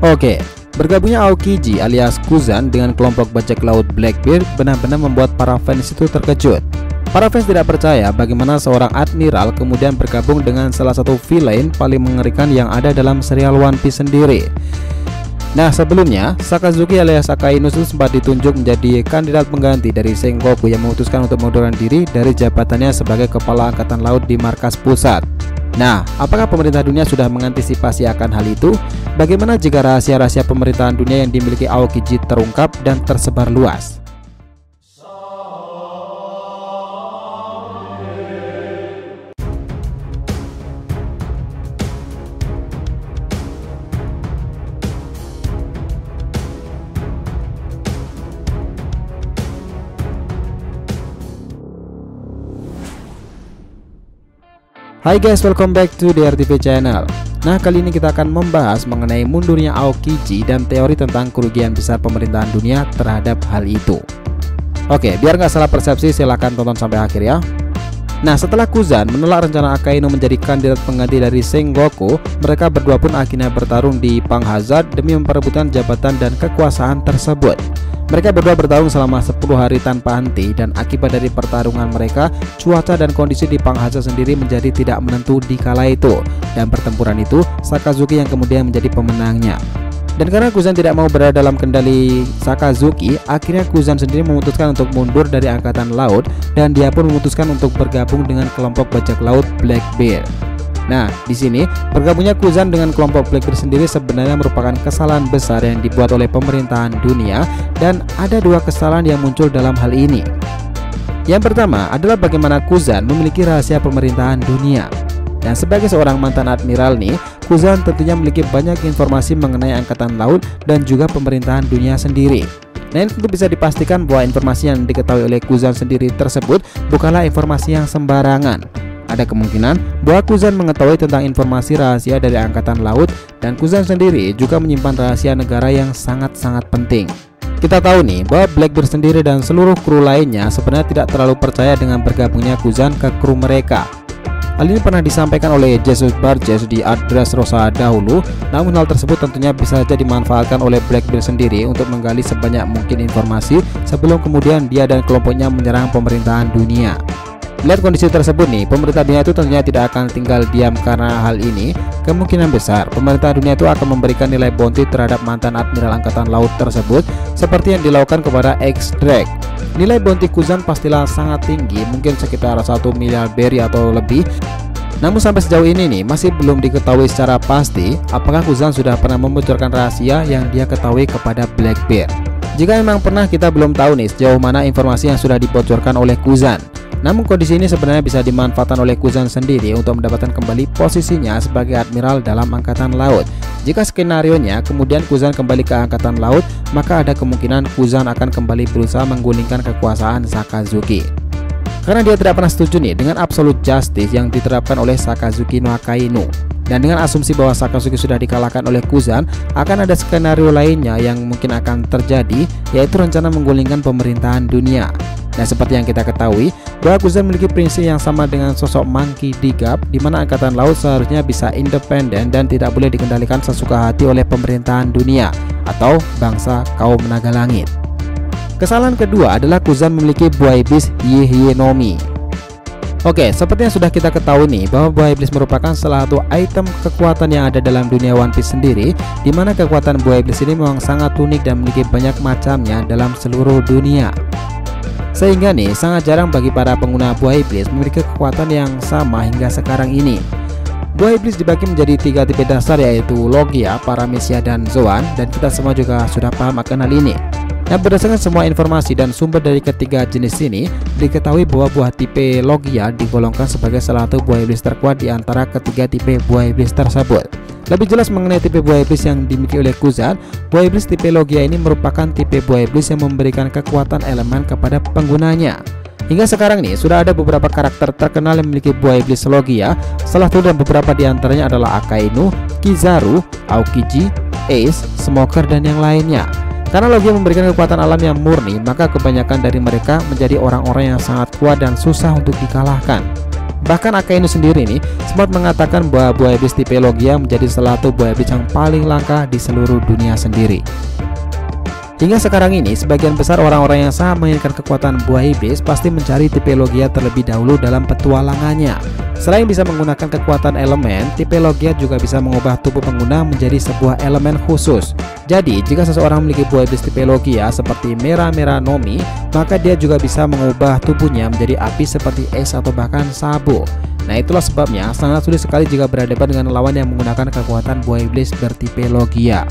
Oke, bergabungnya Aokiji alias Kuzan dengan kelompok bajak laut Blackbeard benar-benar membuat para fans itu terkejut. Para fans tidak percaya bagaimana seorang admiral kemudian bergabung dengan salah satu villain paling mengerikan yang ada dalam serial One Piece sendiri. Nah, sebelumnya Sakazuki alias Akainu sempat ditunjuk menjadi kandidat pengganti dari Sengoku yang memutuskan untuk mengundurkan diri dari jabatannya sebagai kepala angkatan laut di markas pusat. Nah, apakah pemerintah dunia sudah mengantisipasi akan hal itu? Bagaimana jika rahasia-rahasia pemerintahan dunia yang dimiliki Aokiji terungkap dan tersebar luas? Hai guys, welcome back to DRTV channel. Nah, kali ini kita akan membahas mengenai mundurnya Aokiji dan teori tentang kerugian besar pemerintahan dunia terhadap hal itu. Oke, biar nggak salah persepsi, silahkan tonton sampai akhir ya. Nah, setelah Kuzan menolak rencana Akainu menjadi kandidat pengganti dari Sengoku, mereka berdua pun akhirnya bertarung di Pang Hazard demi memperebutkan jabatan dan kekuasaan tersebut. Mereka berdua bertarung selama 10 hari tanpa henti, dan akibat dari pertarungan mereka, cuaca dan kondisi di Pang Hazard sendiri menjadi tidak menentu di kala itu. Dan pertempuran itu, Sakazuki yang kemudian menjadi pemenangnya. Dan karena Kuzan tidak mau berada dalam kendali Sakazuki, akhirnya Kuzan sendiri memutuskan untuk mundur dari angkatan laut, dan dia pun memutuskan untuk bergabung dengan kelompok bajak laut Blackbeard. Nah, di sini bergabungnya Kuzan dengan kelompok Blackbeard sendiri sebenarnya merupakan kesalahan besar yang dibuat oleh pemerintahan dunia, dan ada dua kesalahan yang muncul dalam hal ini. Yang pertama adalah bagaimana Kuzan memiliki rahasia pemerintahan dunia. Dan sebagai seorang mantan admiral nih, Kuzan tentunya memiliki banyak informasi mengenai angkatan laut dan juga pemerintahan dunia sendiri. Nah, ini tentu bisa dipastikan bahwa informasi yang diketahui oleh Kuzan sendiri tersebut bukanlah informasi yang sembarangan. Ada kemungkinan bahwa Kuzan mengetahui tentang informasi rahasia dari angkatan laut, dan Kuzan sendiri juga menyimpan rahasia negara yang sangat-sangat penting. Kita tahu nih bahwa Blackbeard sendiri dan seluruh kru lainnya sebenarnya tidak terlalu percaya dengan bergabungnya Kuzan ke kru mereka. Hal ini pernah disampaikan oleh Jesus Burgess di Art Dressrosa dahulu, namun hal tersebut tentunya bisa saja dimanfaatkan oleh Blackbeard sendiri untuk menggali sebanyak mungkin informasi sebelum kemudian dia dan kelompoknya menyerang pemerintahan dunia. Melihat kondisi tersebut nih, pemerintah dunia itu tentunya tidak akan tinggal diam karena hal ini. Kemungkinan besar pemerintah dunia itu akan memberikan nilai bounty terhadap mantan admiral angkatan laut tersebut, seperti yang dilakukan kepada X-Drake. Nilai bounty Kuzan pastilah sangat tinggi, mungkin sekitar 1 miliar berry atau lebih. Namun sampai sejauh ini nih, masih belum diketahui secara pasti apakah Kuzan sudah pernah membocorkan rahasia yang dia ketahui kepada Blackbeard. Jika memang pernah, kita belum tahu nih sejauh mana informasi yang sudah dibocorkan oleh Kuzan. Namun kondisi ini sebenarnya bisa dimanfaatkan oleh Kuzan sendiri untuk mendapatkan kembali posisinya sebagai admiral dalam angkatan laut. Jika skenarionya kemudian Kuzan kembali ke angkatan laut, maka ada kemungkinan Kuzan akan kembali berusaha menggulingkan kekuasaan Sakazuki. Karena dia tidak pernah setuju nih dengan absolute justice yang diterapkan oleh Sakazuki no Akainu. Dan dengan asumsi bahwa Sakazuki sudah dikalahkan oleh Kuzan, akan ada skenario lainnya yang mungkin akan terjadi, yaitu rencana menggulingkan pemerintahan dunia. Nah, seperti yang kita ketahui bahwa Kuzan memiliki prinsip yang sama dengan sosok Monkey D. Garp, di mana angkatan laut seharusnya bisa independen dan tidak boleh dikendalikan sesuka hati oleh pemerintahan dunia atau bangsa kaum naga langit. Kesalahan kedua adalah Kuzan memiliki buah iblis Yihye-no-Mi. Oke, seperti yang sudah kita ketahui nih bahwa buah iblis merupakan salah satu item kekuatan yang ada dalam dunia One Piece sendiri, di mana kekuatan buah iblis ini memang sangat unik dan memiliki banyak macamnya dalam seluruh dunia. Sehingga nih sangat jarang bagi para pengguna buah iblis memiliki kekuatan yang sama hingga sekarang ini. Buah iblis dibagi menjadi 3 tipe dasar, yaitu Logia, Paramecia, dan Zoan, dan kita semua juga sudah paham akan hal ini. Nah, berdasarkan semua informasi dan sumber dari ketiga jenis ini, diketahui bahwa buah tipe Logia digolongkan sebagai salah satu buah iblis terkuat di antara ketiga tipe buah iblis tersebut. Lebih jelas mengenai tipe buah iblis yang dimiliki oleh Kuzan, buah iblis tipe Logia ini merupakan tipe buah iblis yang memberikan kekuatan elemen kepada penggunanya. Hingga sekarang nih, sudah ada beberapa karakter terkenal yang memiliki buah iblis Logia. Salah satu dan beberapa di antaranya adalah Akainu, Kizaru, Aokiji, Ace, Smoker, dan yang lainnya. Karena Logia memberikan kekuatan alam yang murni, maka kebanyakan dari mereka menjadi orang-orang yang sangat kuat dan susah untuk dikalahkan. Bahkan Akainu sendiri nih sempat mengatakan bahwa buah iblis tipe Logia menjadi salah satu buah iblis yang paling langka di seluruh dunia sendiri. Hingga sekarang ini, sebagian besar orang-orang yang sangat menginginkan kekuatan buah iblis pasti mencari tipe Logia terlebih dahulu dalam petualangannya. Selain bisa menggunakan kekuatan elemen, tipe Logia juga bisa mengubah tubuh pengguna menjadi sebuah elemen khusus. Jadi, jika seseorang memiliki buah iblis tipe Logia seperti Mera-Mera Nomi, maka dia juga bisa mengubah tubuhnya menjadi api seperti es atau bahkan sabu. Nah, itulah sebabnya sangat sulit sekali jika berhadapan dengan lawan yang menggunakan kekuatan buah iblis bertipe Logia.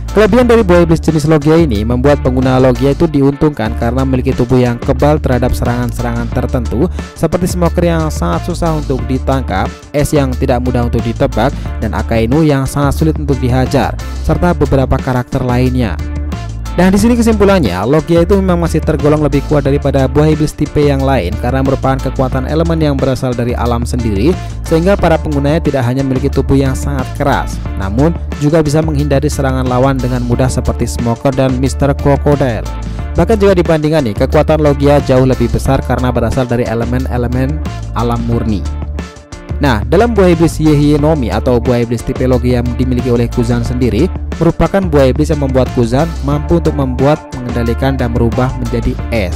Kelebihan dari buah iblis jenis Logia ini membuat pengguna Logia itu diuntungkan karena memiliki tubuh yang kebal terhadap serangan-serangan tertentu seperti smoker yang sangat susah untuk ditangkap, es yang tidak mudah untuk ditebak, dan Akainu yang sangat sulit untuk dihajar, serta beberapa karakter lainnya. Dan di sini kesimpulannya, Logia itu memang masih tergolong lebih kuat daripada buah iblis tipe yang lain karena merupakan kekuatan elemen yang berasal dari alam sendiri, sehingga para penggunanya tidak hanya memiliki tubuh yang sangat keras, namun juga bisa menghindari serangan lawan dengan mudah seperti Smoker dan Mr. Crocodile. Bahkan jika dibandingkan nih, kekuatan Logia jauh lebih besar karena berasal dari elemen-elemen alam murni. Nah, dalam buah iblis Yehye Nomi atau buah iblis tipe Logia yang dimiliki oleh Kuzan sendiri, merupakan buah iblis yang membuat Kuzan mampu untuk membuat, mengendalikan, dan merubah menjadi es.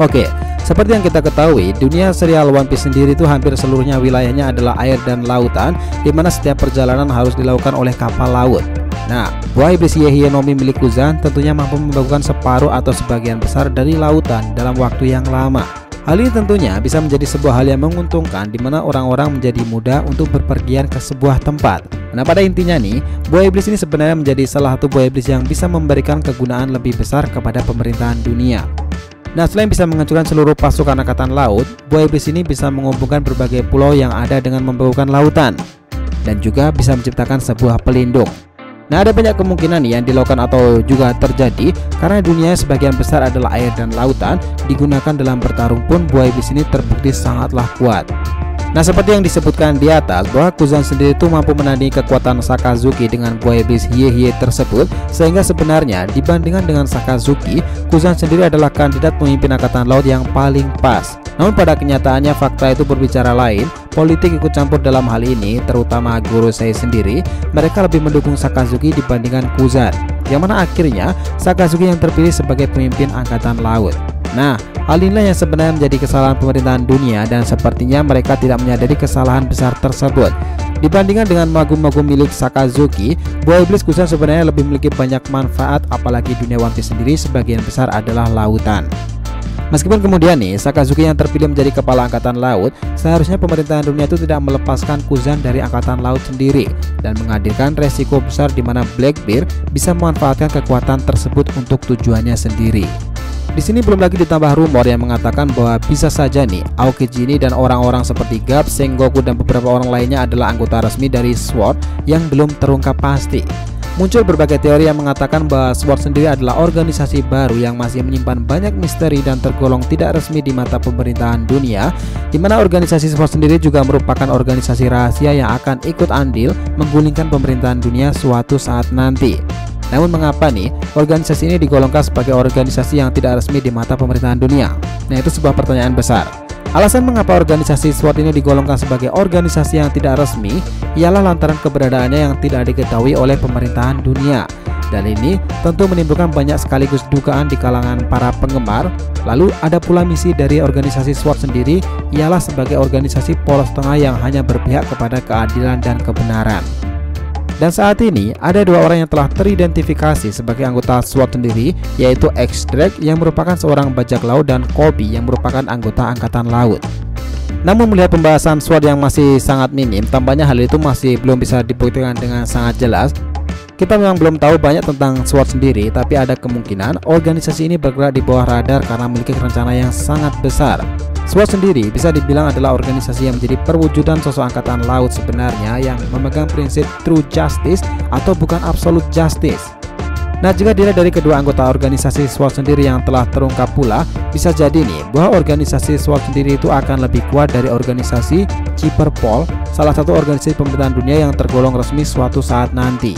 Oke, seperti yang kita ketahui, dunia serial One Piece sendiri itu hampir seluruhnya wilayahnya adalah air dan lautan, di mana setiap perjalanan harus dilakukan oleh kapal laut. Nah, buah iblis Yehye Nomi milik Kuzan tentunya mampu membagukan separuh atau sebagian besar dari lautan dalam waktu yang lama. Hal ini tentunya bisa menjadi sebuah hal yang menguntungkan di mana orang-orang menjadi mudah untuk berpergian ke sebuah tempat. Nah, pada intinya nih, buah iblis ini sebenarnya menjadi salah satu buah iblis yang bisa memberikan kegunaan lebih besar kepada pemerintahan dunia. Nah, selain bisa menghancurkan seluruh pasukan angkatan laut, buah iblis ini bisa menghubungkan berbagai pulau yang ada dengan membaukan lautan, dan juga bisa menciptakan sebuah pelindung. Nah, ada banyak kemungkinan yang dilakukan atau juga terjadi karena dunia sebagian besar adalah air dan lautan, digunakan dalam bertarung pun buah iblis ini terbukti sangatlah kuat. Nah, seperti yang disebutkan di atas bahwa Kuzan sendiri itu mampu menandingi kekuatan Sakazuki dengan buah iblis Yehye tersebut, sehingga sebenarnya dibandingkan dengan Sakazuki, Kuzan sendiri adalah kandidat pemimpin angkatan laut yang paling pas. Namun pada kenyataannya fakta itu berbicara lain. Politik ikut campur dalam hal ini, terutama Gorosei sendiri. Mereka lebih mendukung Sakazuki dibandingkan Kuzan, yang mana akhirnya Sakazuki yang terpilih sebagai pemimpin angkatan laut. Nah, hal inilah yang sebenarnya menjadi kesalahan pemerintahan dunia, dan sepertinya mereka tidak menyadari kesalahan besar tersebut. Dibandingkan dengan magum-magum milik Sakazuki, buah iblis Kuzan sebenarnya lebih memiliki banyak manfaat, apalagi dunia One Piece sendiri sebagian besar adalah lautan. Meskipun kemudian nih Sakazuki yang terpilih menjadi kepala angkatan laut, seharusnya pemerintahan dunia itu tidak melepaskan Kuzan dari angkatan laut sendiri dan menghadirkan resiko besar di mana Blackbeard bisa memanfaatkan kekuatan tersebut untuk tujuannya sendiri. Di sini belum lagi ditambah rumor yang mengatakan bahwa bisa saja nih Aokiji ini dan orang-orang seperti Garp, Sengoku, dan beberapa orang lainnya adalah anggota resmi dari SWORD yang belum terungkap pasti. Muncul berbagai teori yang mengatakan bahwa SWORD sendiri adalah organisasi baru yang masih menyimpan banyak misteri dan tergolong tidak resmi di mata pemerintahan dunia, di mana organisasi SWORD sendiri juga merupakan organisasi rahasia yang akan ikut andil menggulingkan pemerintahan dunia suatu saat nanti. Namun mengapa nih organisasi ini digolongkan sebagai organisasi yang tidak resmi di mata pemerintahan dunia? Nah, itu sebuah pertanyaan besar. Alasan mengapa organisasi SWORD ini digolongkan sebagai organisasi yang tidak resmi ialah lantaran keberadaannya yang tidak diketahui oleh pemerintahan dunia. Dan ini tentu menimbulkan banyak sekaligus dugaan di kalangan para penggemar. Lalu ada pula misi dari organisasi SWORD sendiri ialah sebagai organisasi poros tengah yang hanya berpihak kepada keadilan dan kebenaran. Dan saat ini ada dua orang yang telah teridentifikasi sebagai anggota SWORD sendiri, yaitu X-Drake yang merupakan seorang bajak laut dan Kobe yang merupakan anggota angkatan laut. Namun melihat pembahasan SWORD yang masih sangat minim, tampaknya hal itu masih belum bisa dibuktikan dengan sangat jelas. Kita memang belum tahu banyak tentang SWORD sendiri, tapi ada kemungkinan organisasi ini bergerak di bawah radar karena memiliki rencana yang sangat besar. SWORD sendiri bisa dibilang adalah organisasi yang menjadi perwujudan sosok angkatan laut sebenarnya yang memegang prinsip true justice atau bukan absolute justice. Nah, jika dilihat dari kedua anggota organisasi SWORD sendiri yang telah terungkap pula, bisa jadi nih bahwa organisasi SWORD sendiri itu akan lebih kuat dari organisasi Cyberpol, salah satu organisasi pemerintahan dunia yang tergolong resmi suatu saat nanti.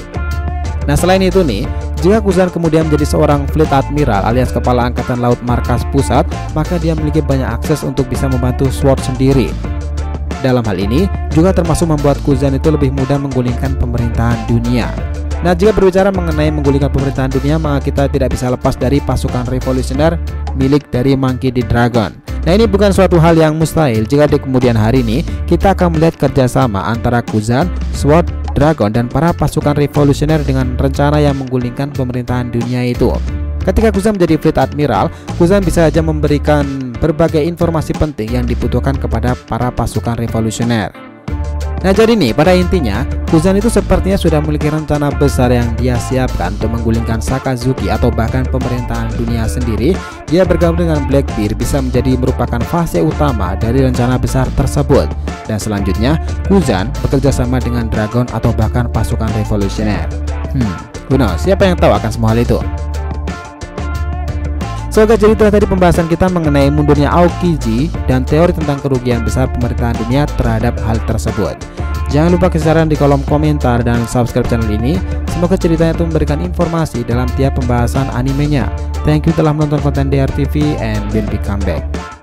Nah, selain itu nih, jika Kuzan kemudian menjadi seorang Fleet Admiral alias kepala angkatan laut markas pusat, maka dia memiliki banyak akses untuk bisa membantu SWORD sendiri. dalam hal ini juga termasuk membuat Kuzan itu lebih mudah menggulingkan pemerintahan dunia. Nah, jika berbicara mengenai menggulingkan pemerintahan dunia, maka kita tidak bisa lepas dari pasukan revolusioner milik dari Monkey D. Dragon. Nah, ini bukan suatu hal yang mustahil jika di kemudian hari ini kita akan melihat kerjasama antara Kuzan, Sword, Dragon, dan para pasukan revolusioner dengan rencana yang menggulingkan pemerintahan dunia itu. Ketika Kuzan menjadi Fleet Admiral, Kuzan bisa saja memberikan berbagai informasi penting yang dibutuhkan kepada para pasukan revolusioner. Nah, jadi nih, pada intinya Kuzan itu sepertinya sudah memiliki rencana besar yang dia siapkan untuk menggulingkan Sakazuki atau bahkan pemerintahan dunia sendiri. Dia bergabung dengan Blackbeard bisa menjadi merupakan fase utama dari rencana besar tersebut. Dan selanjutnya Kuzan bekerja sama dengan Dragon atau bahkan pasukan revolusioner. Who knows, siapa yang tahu akan semua hal itu. So guys, jadi itu tadi pembahasan kita mengenai mundurnya Aokiji dan teori tentang kerugian besar pemerintahan dunia terhadap hal tersebut. Jangan lupa kasih saran di kolom komentar dan subscribe channel ini. Semoga ceritanya itu memberikan informasi dalam tiap pembahasan animenya. Thank you telah menonton konten DRTV and will be come back.